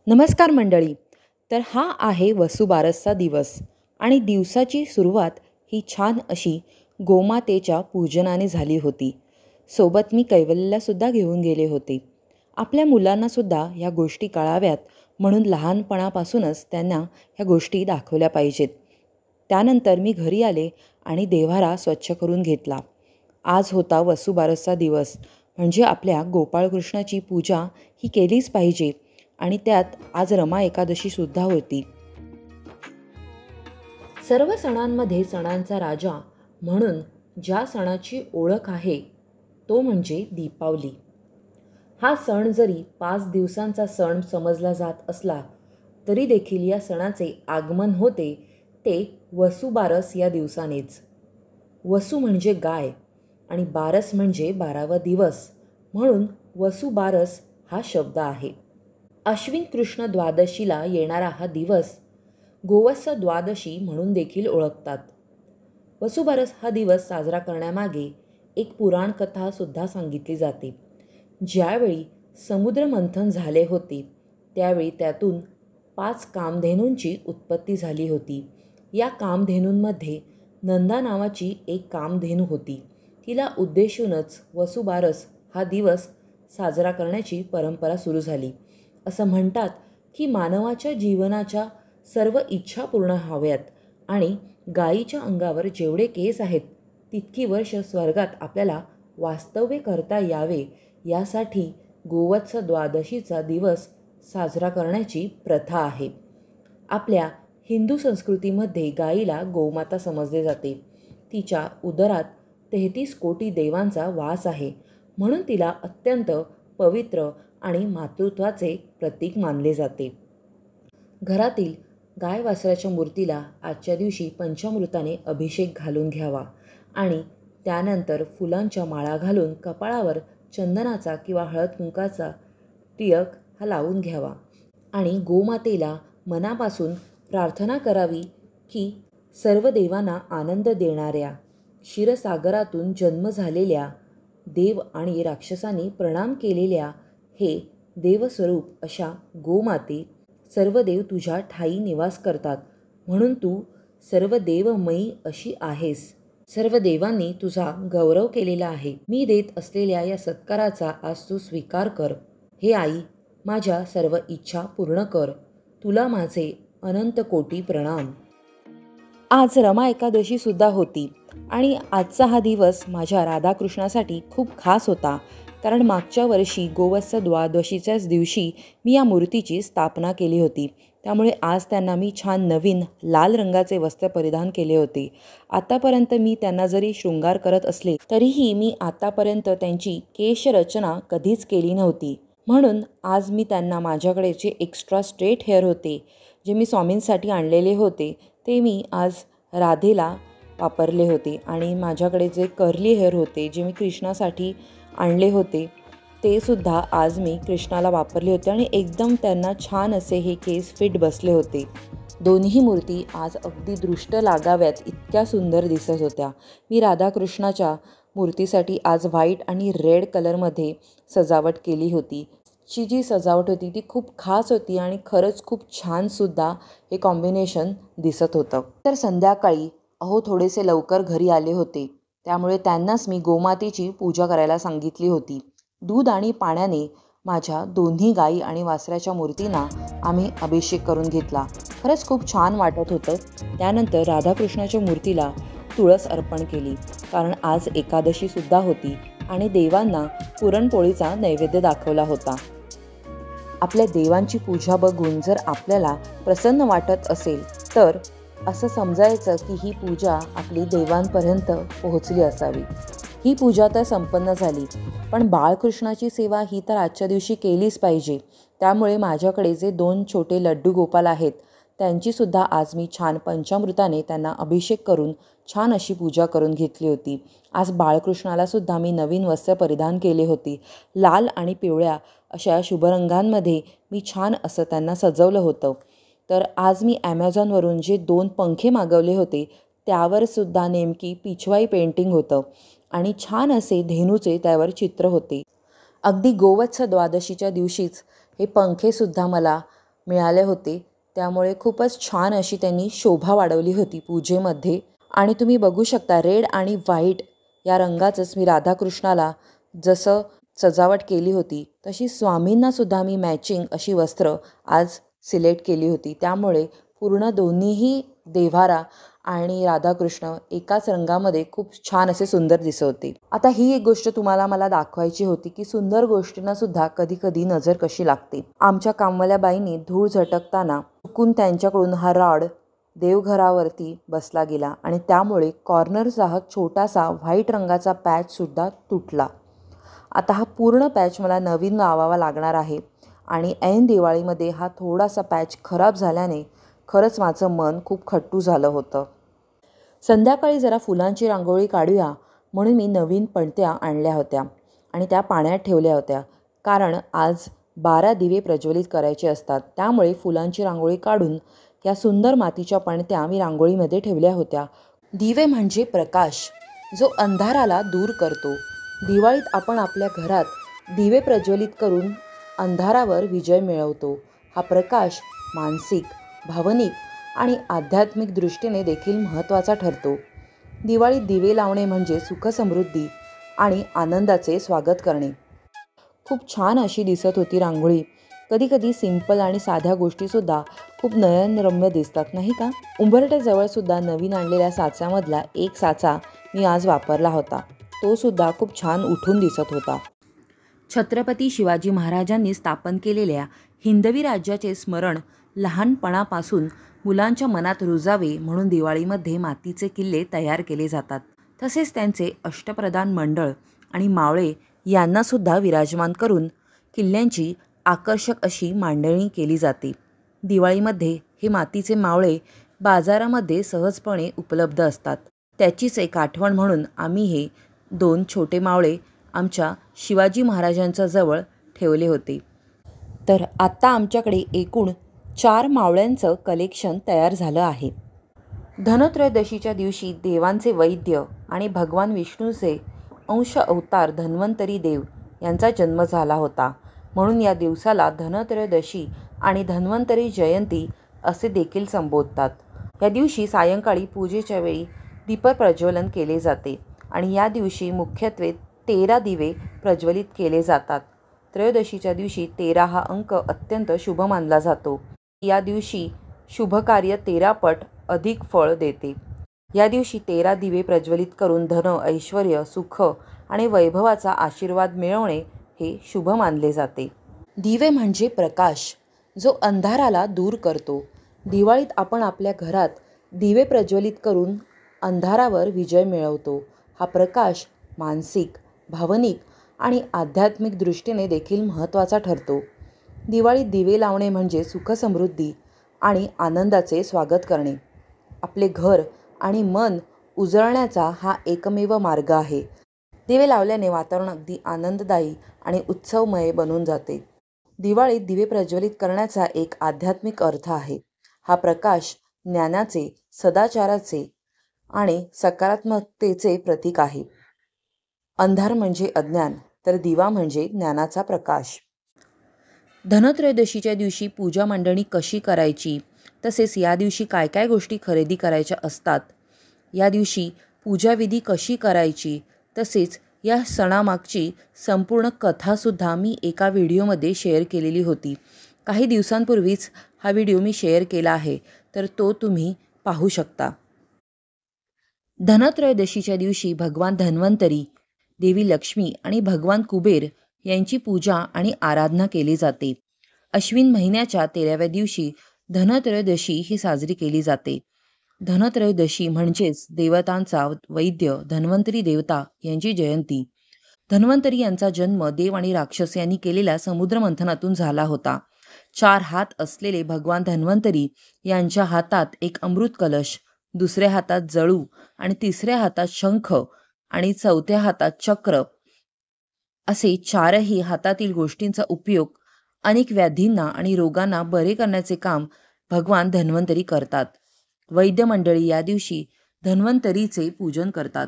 नमस्कार मंडळी. तर हा आहे वसुबारसचा दिवस आणि दिवसाची सुरुवात ही छान अशी गोमातेच्या पूजनाने झाली होती. सोबत मी कैवल्यालासुद्धा घेऊन गेले होते. आपल्या मुलांनासुद्धा ह्या गोष्टी कळाव्यात म्हणून लहानपणापासूनच त्यांना ह्या गोष्टी दाखवल्या पाहिजेत. त्यानंतर मी घरी आले आणि देव्हारा स्वच्छ करून घेतला. आज होता वसुबारसचा दिवस, म्हणजे आपल्या गोपाळकृष्णाची पूजा ही केलीच पाहिजे आणि त्यात आज रमा एकादशीसुद्धा होती. सर्व सणांमध्ये सणांचा राजा म्हणून ज्या सणाची ओळख आहे तो म्हणजे दीपावली. हा सण जरी 5 दिवसांचा सण समजला जात असला तरी देखील या सणाचे आगमन होते ते वसुबारस या दिवसानेच. वसू म्हणजे गाय आणि बारस म्हणजे 12वा दिवस, म्हणून वसुबारस हा शब्द आहे. अश्विन कृष्ण द्वादशीला येणारा हा दिवस गोवत्स द्वादशी म्हणून देखील ओळखतात. वसुबारस हा दिवस साजरा करण्यामागे एक पुराण कथा सुद्धा सांगितली जाते. ज्यावेळी समुद्रमंथन झाले होते त्यावेळी त्यातून 5 कामधेनूंची उत्पत्ती झाली होती. या कामधेनूंमध्ये नंदा नावाची एक कामधेनू होती. तिला उद्देशूनच वसुबारस हा दिवस साजरा करण्याची परंपरा सुरू झाली. असं म्हणतात की मानवाच्या जीवनाच्या सर्व इच्छा पूर्ण व्हाव्यात आणि गायीच्या अंगावर जेवढे केस आहेत तितकी वर्ष स्वर्गात आपल्याला वास्तव्य करता यावे यासाठी गोवत्स द्वादशीचा दिवस साजरा करण्याची प्रथा आहे. आपल्या हिंदू संस्कृतीमध्ये गायीला गोमाता समजले जाते. तिच्या उदरात 33 कोटी देवांचा वास आहे म्हणून तिला अत्यंत पवित्र आणि मातृत्वाचे प्रतीक मानले जाते. घरातील गाय वासराच्या मूर्तीला आजच्या दिवशी पंचामृताने अभिषेक घालून घ्यावा आणि त्यानंतर फुलांच्या माळा घालून कपाळावर चंदनाचा किंवा हळद कुंकाचा टिळक हा लावून घ्यावा आणि गोमातेला मनापासून प्रार्थना करावी की सर्व देवांना आनंद देणाऱ्या क्षीरसागरातून जन्म झालेल्या देव आणि राक्षसांनी प्रणाम केलेल्या हे देवस्वरूप अशा गोमाते, सर्व देव तुझ्या ठायी निवास करतात म्हणून तू सर्व देवमयी अशी आहेस. सर्व देवांनी तुझा गौरव केलेला आहे. मी देत असलेल्या या सत्काराचा आज तू स्वीकार कर. हे आई, माझ्या सर्व इच्छा पूर्ण कर. तुला माझे अनंत कोटी प्रणाम. आज रमा एकादशी सुद्धा होती आणि आजचा हा दिवस माझ्या राधाकृष्णासाठी खूप खास होता, कारण मागच्या वर्षी गोवत्स द्वादशीच्याच दिवशी मी या मूर्तीची स्थापना केली होती. त्यामुळे आज त्यांना मी छान नवीन लाल रंगाचे वस्त्र परिधान केले होते. आतापर्यंत मी त्यांना जरी शृंगार करत असले तरीही मी आतापर्यंत त्यांची केशरचना कधीच केली नव्हती. म्हणून आज मी त्यांना माझ्याकडे जे एक्स्ट्रा स्ट्रेट हेअर होते जे मी स्वामींसाठी आणलेले होते ते मी आज राधेला वापरले होते आणि माझ्याकडे जे कर्ली हेअर होते जे मी कृष्णासाठी आणले होते ते सुद्धा आज मी कृष्णाला वापरले होते आणि एकदम त्यांना छान असे हे केस फिट बसले होते. दोन्ही मूर्ती आज अगदी दृष्ट लागाव्यात इतक्या सुंदर दिसत होत्या. मी राधाकृष्णाच्या मूर्तीसाठी आज व्हाईट आणि रेड कलरमध्ये सजावट केली होती. ची जी सजावट होती ती खूप खास होती आणि खरंच खूप छानसुद्धा हे कॉम्बिनेशन दिसत होतं. तर संध्याकाळी थोडेसे लवकर घरी आले होते त्यामुळे त्यांनाच मी गोमातेची पूजा करायला सांगितली होती. दूध आणि पाण्याने माझ्या दोन्ही गाई आणि वासराच्या मूर्तींना आम्ही अभिषेक करून घेतला. खरंच खूप छान वाटत होतं. त्यानंतर राधाकृष्णाच्या मूर्तीला तुळस अर्पण केली, कारण आज एकादशीसुद्धा होती आणि देवांना पुरणपोळीचा नैवेद्य दाखवला होता. आपल्या देवांची पूजा बघून जर आपल्याला प्रसन्न वाटत असेल तर असं समजायचं की ही पूजा आपली देवांपर्यंत पोहोचली असावी. ही पूजा तर संपन्न झाली, पण बाळकृष्णाची सेवा ही तर आजच्या दिवशी केलीच पाहिजे. त्यामुळे माझ्याकडे जे 2 छोटे लड्डू गोपाल आहेत त्यांचीसुद्धा आज मी छान पंचामृताने त्यांना अभिषेक करून छान अशी पूजा करून घेतली होती. आज बाळकृष्णालासुद्धा मी नवीन वस्त्र परिधान केले होते. लाल आणि पिवळ्या अशा शुभ रंगांमध्ये मी छान असं त्यांना सजवलं होतं. तर आज मी ॲमेझॉनवरून जे 2 पंखे मागवले होते त्यावरसुद्धा नेमकी पिछवाई पेंटिंग होतं आणि छान असे धेनूचे त्यावर चित्र होते. अगदी गोवत्स द्वादशीच्या दिवशीच हे पंखेसुद्धा मला मिळाले होते, त्यामुळे खूपच छान अशी त्यांनी शोभा वाढवली होती पूजेमध्ये. आणि तुम्ही बघू शकता रेड आणि व्हाईट या रंगाचंच मी राधाकृष्णाला जसं सजावट केली होती, तशी स्वामींनासुद्धा मी मॅचिंग अशी वस्त्र आज सिलेक्ट केली होती. त्यामुळे पूर्ण दोन्हीही देव्हारा आणि राधाकृष्ण एकाच रंगामध्ये खूप छान असे सुंदर दिसत होते. आता ही एक गोष्ट तुम्हाला मला दाखवायची होती की सुंदर गोष्टींना सुद्धा कधी कधी नजर कशी लागते. आमच्या कामवाल्या बाईंनी धूळ झटकताना चुकून त्यांच्याकडून हा रॉड देवघरावरती बसला गेला आणि त्यामुळे कॉर्नरचा हा छोटासा व्हाईट रंगाचा पॅचसुद्धा तुटला. आता हा पूर्ण पॅच मला नवीन लावावा लागणार आहे आणि ऐन दिवाळीमध्ये हा थोडासा पॅच खराब झाल्याने खरंच माझं मन खूप खट्टू झालं होतं. संध्याकाळी जरा फुलांची रांगोळी काढूया म्हणून मी नवीन पणत्या आणल्या होत्या आणि त्या पाण्यात ठेवल्या होत्या, कारण आज 12 दिवे प्रज्वलित करायचे असतात. त्यामुळे फुलांची रांगोळी काढून या सुंदर मातीच्या पणत्या मी रांगोळीमध्ये ठेवल्या होत्या. दिवे म्हणजे प्रकाश, जो अंधाराला दूर करतो. दिवाळीत आपण आपल्या घरात दिवे प्रज्वलित करून अंधारावर विजय मिळवतो. हा प्रकाश मानसिक, भावनिक आणि आध्यात्मिक दृष्टीने देखील महत्त्वाचा ठरतो. दिवाळीत दिवे लावणे म्हणजे सुखसमृद्धी आणि आनंदाचे स्वागत करणे. खूप छान अशी दिसत होती रांगोळी. कधीकधी सिंपल आणि साध्या गोष्टीसुद्धा खूप नयनरम्य दिसतात, नाही का? उंबरठ्याजवळसुद्धा नवीन आणलेल्या साच्यामधला एक साचा मी आज वापरला होता. तो सुद्धा खूप छान उठून दिसत होता. छत्रपती शिवाजी महाराजांनी स्थापन केलेल्या हिंदवी राज्याचे स्मरण लहानपणापासून मुलांच्या मनात रुजावे म्हणून दिवाळीमध्ये मातीचे किल्ले तयार केले जातात. तसेच त्यांचे अष्टप्रधान मंडळ आणि मावळे यांनासुद्धा विराजमान करून किल्ल्यांची आकर्षक अशी मांडणी केली जाते. दिवाळीमध्ये हे मातीचे मावळे बाजारामध्ये सहजपणे उपलब्ध असतात. त्याचीच एक आठवण म्हणून आम्ही हे 2 छोटे मावळे आमच्या शिवाजी महाराजांच्या जवळ ठेवले होते. तर आत्ता आमच्याकडे एकूण 4 मावळ्यांचं कलेक्शन तयार झालं आहे. धनत्रयोदशीच्या दिवशी देवांचे वैद्य आणि भगवान विष्णूचे अंश अवतार धन्वंतरी देव यांचा जन्म झाला होता. म्हणून या दिवसाला धनत्रयोदशी आणि धन्वंतरी जयंती असे देखील संबोधतात. या दिवशी सायंकाळी पूजेच्या वेळी दीपप्रज्वलन केले जाते आणि या दिवशी मुख्यत्वे 13 दिवे प्रज्वलित केले जातात. त्रयोदशीच्या दिवशी 13 हा अंक अत्यंत शुभ मानला जातो. या दिवशी शुभकार्य 13 पट अधिक फळ देते. या दिवशी 13 दिवे प्रज्वलित करून धन, ऐश्वर्य, सुख आणि वैभवाचा आशीर्वाद मिळवणे हे शुभ मानले जाते. दिवे म्हणजे प्रकाश, जो अंधाराला दूर करतो. दिवाळीत आपण आपल्या घरात दिवे प्रज्वलित करून अंधारावर विजय मिळवतो. हा प्रकाश मानसिक, भावनिक आणि आध्यात्मिक दृष्टीने देखील महत्त्वाचा ठरतो. दिवाळीत दिवे लावणे म्हणजे सुखसमृद्धी आणि आनंदाचे स्वागत करणे. आपले घर आणि मन उजळण्याचा हा एकमेव मार्ग आहे. दिवे लावल्याने वातावरण अगदी आनंददायी आणि उत्सवमय बनून जाते. दिवाळीत दिवे प्रज्वलित करण्याचा एक आध्यात्मिक अर्थ आहे. हा प्रकाश ज्ञानाचे, सदाचाराचे आणि सकारात्मकतेचे प्रतीक आहे. अंधार म्हणजे अज्ञान, तर दिवा म्हणजे ज्ञानाचा प्रकाश. धनत्रयोदशीच्या दिवशी पूजा मांडणी कशी करायची, तसेच या दिवशी काय काय गोष्टी खरेदी करायच्या असतात, या दिवशी पूजाविधी कशी करायची, तसेच या सणामागची संपूर्ण कथासुद्धा मी एका व्हिडिओमध्ये शेअर केलेली होती. काही दिवसांपूर्वीच हा व्हिडिओ मी शेअर केला आहे, तर तो तुम्ही पाहू शकता. धनत्रयोदशीच्या दिवशी भगवान धन्वंतरी, देवी लक्ष्मी आणि भगवान कुबेर यांची पूजा आणि आराधना केली जाते. अश्विन महिन्याच्या 13व्या दिवशी धनत्रयोदशी ही साजरी केली जाते. धनत्रयोदशी म्हणजेच देवतांचा वैद्य धन्वंतरी देवता यांची जयंती. धन्वंतरी यांचा जन्म देव आणि राक्षस यांनी केलेल्या समुद्रमंथनातून झाला होता. 4 हात असलेले भगवान धन्वंतरी यांच्या हातात एक अमृत कलश, दुसऱ्या हातात जळू आणि तिसऱ्या हातात शंख आणि चौथ्या हातात चक्र असे 4ही हातातील गोष्टींचा उपयोग अनेक व्याधींना आणि रोगांना बरे करण्याचे काम भगवान धन्वंतरी करतात. वैद्य मंडळी या दिवशी धन्वंतरीचे पूजन करतात.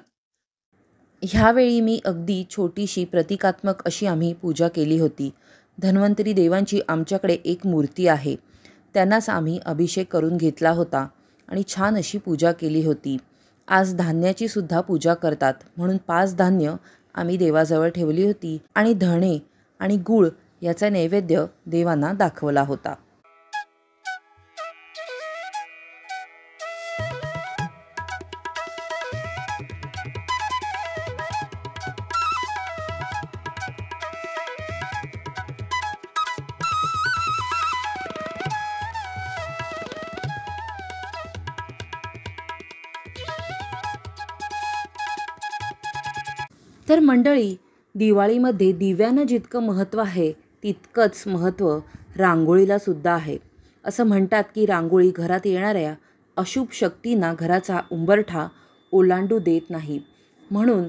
ह्यावेळी मी अगदी छोटीशी प्रतिकात्मक अशी आम्ही पूजा केली होती. धन्वंतरी देवांची आमच्याकडे एक मूर्ती आहे. त्यांनाच आम्ही अभिषेक करून घेतला होता आणि छान अशी पूजा केली होती. आज धान्याची सुद्धा पूजा करतात म्हणून 5 धान्य आम्ही देवाजवळ ठेवली होती आणि धणे आणि गूळ याचा नैवेद्य देवांना दाखवला होता. तर मंडळी, दिवाळीमध्ये दिव्यांना जितकं महत्त्व आहे तितकंच महत्त्व रांगोळीला सुद्धा आहे. असं म्हणतात की रांगोळी घरात येणाऱ्या अशुभ शक्तींना घराचा उंबरठा ओलांडू देत नाही. म्हणून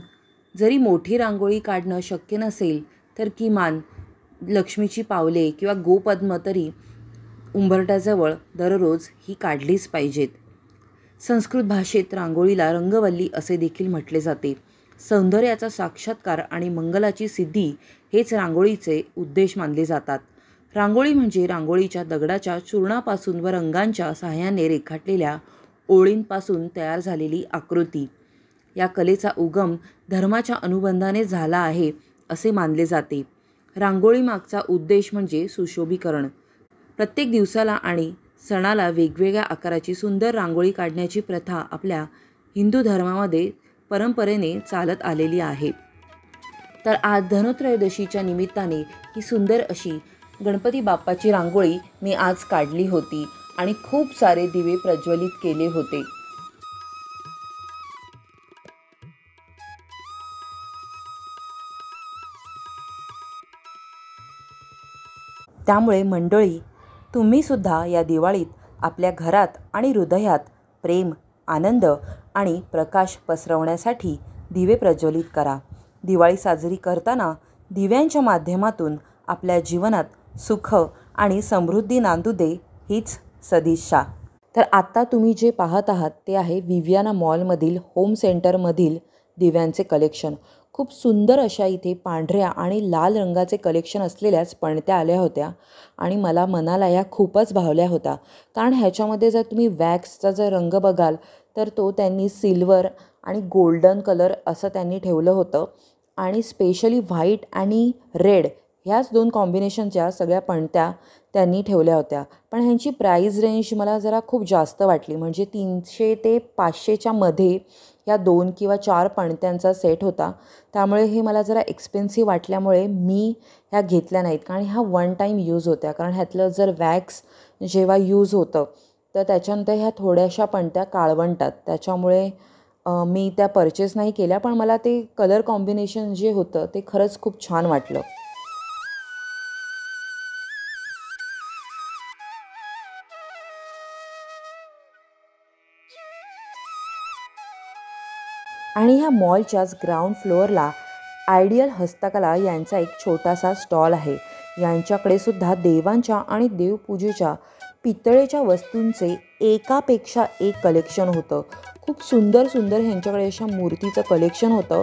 जरी मोठी रांगोळी काढणं शक्य नसेल तर किमान लक्ष्मीची पावले किंवा गोपद्म तरी उंबरठ्याजवळ दररोज ही काढलीच पाहिजेत. संस्कृत भाषेत रांगोळीला रंगवल्ली असे देखील म्हटले जाते. सौंदर्याचा साक्षात्कार आणि मंगलाची सिद्धी हेच रांगोळीचे उद्देश मानले जातात. रांगोळी म्हणजे रांगोळीच्या दगडाच्या चूर्णापासून व रंगांच्या सहाय्याने रेखाटलेल्या ओळींपासून तयार झालेली आकृती. या कलेचा उगम धर्माच्या अनुबंधाने झाला आहे असे मानले जाते. रांगोळीमागचा उद्देश म्हणजे सुशोभीकरण. प्रत्येक दिवसाला आणि सणाला वेगवेगळ्या आकाराची सुंदर रांगोळी काढण्याची प्रथा आपल्या हिंदू धर्मामध्ये परंपरेने चालत आलेली आहे. तर आज धनत्रयोदशीच्या निमित्ताने ही सुंदर अशी गणपती बाप्पाची रांगोळी मी आज काढली होती आणि खूप सारे दिवे प्रज्वलित केले होते. त्यामुळे मंडळी, तुम्ही सुद्धा या दिवाळीत आपल्या घरात आणि हृदयात प्रेम, आनंद आणि प्रकाश पसरवण्यासाठी दिवे प्रज्वलित करा. दिवाळी साजरी करताना दिव्यांच्या माध्यमातून आपल्या जीवनात सुख आणि समृद्धी नांदू दे हीच सदिच्छा. तर आत्ता तुम्ही जे पाहत आहात ते आहे विवियाना मॉलमधील होम सेंटरमधील दिव्यांचे कलेक्शन. खूप सुंदर अशा इथे पांढऱ्या आणि लाल रंगाचे कलेक्शन असलेल्याच पणत्या आल्या होत्या आणि मला मनाला या खूपच भावल्या होत्या. कारण ह्याच्यामध्ये जर तुम्ही वॅक्सचा जर रंग बघाल तर तो त्यांनी सिल्वर आणि गोल्डन कलर असं त्यांनी ठेवलं होतं आणि स्पेशली व्हाईट आणि रेड ह्याच 2 कॉम्बिनेशनच्या सगळ्या पणत्या त्यांनी ठेवल्या होत्या. पण ह्यांची प्राईज रेंज मला जरा खूप जास्त वाटली. म्हणजे 300 ते 500च्या मध्ये या 2 किंवा 4 पणत्यांचा सेट होता. त्यामुळे हे मला जरा एक्सपेन्सिव्ह वाटल्यामुळे मी ह्या घेतल्या नाहीत. कारण ह्या वन टाईम यूज होत्या. कारण ह्यातलं जर वॅक्स जेव्हा यूज होतं तर त्याच्यानंतर ह्या थोड्याशा पणत्या काळवंटात. त्याच्यामुळे मी त्या परचेस नाही केल्या. पण मला ते कलर कॉम्बिनेशन जे होतं ते खरंच खूप छान वाटलं. आणि ह्या मॉलच्याच ग्राउंड फ्लोअरला आयडियल हस्तकला यांचा एक छोटासा स्टॉल आहे. यांच्याकडे सुद्धा देवांच्या आणि देवपूजेच्या पितळेच्या वस्तूंचे एकापेक्षा एक कलेक्शन होतं. खूप सुंदर सुंदर ह्यांच्याकडे अशा मूर्तीचं कलेक्शन होतं.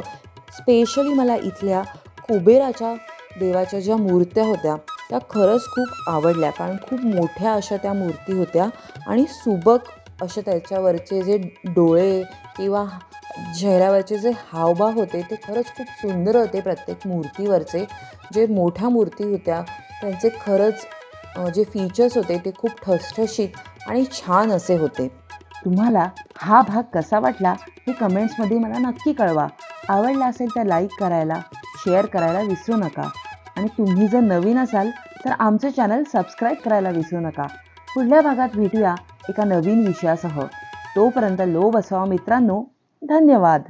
स्पेशली मला इथल्या कुबेराच्या देवाच्या ज्या मूर्त्या होत्या त्या खरंच खूप आवडल्या. कारण खूप मोठ्या अशा त्या मूर्ती होत्या आणि सुबक असे त्याच्यावरचे जे डोळे किंवा चेहऱ्यावरचे जे हावभाव होते ते खरंच खूप सुंदर होते. प्रत्येक मूर्तीवरचे जे मोठ्या मूर्ती होत्या त्यांचे खरंच जे फीचर्स होते ते खूप ठसठशीत आणि छान असे होते. तुम्हाला हा भाग कसा वाटला हे कमेंट्समध्ये मला नक्की कळवा. आवडला असेल तर लाईक करायला, शेअर करायला विसरू नका. आणि तुम्ही जर नवीन असाल तर आमचे चॅनल सबस्क्राईब करायला विसरू नका. पुढल्या भागात भेटूया एका नवीन विषयासह. तोपर्यंत लो बसवा मित्रांनो. धन्यवाद.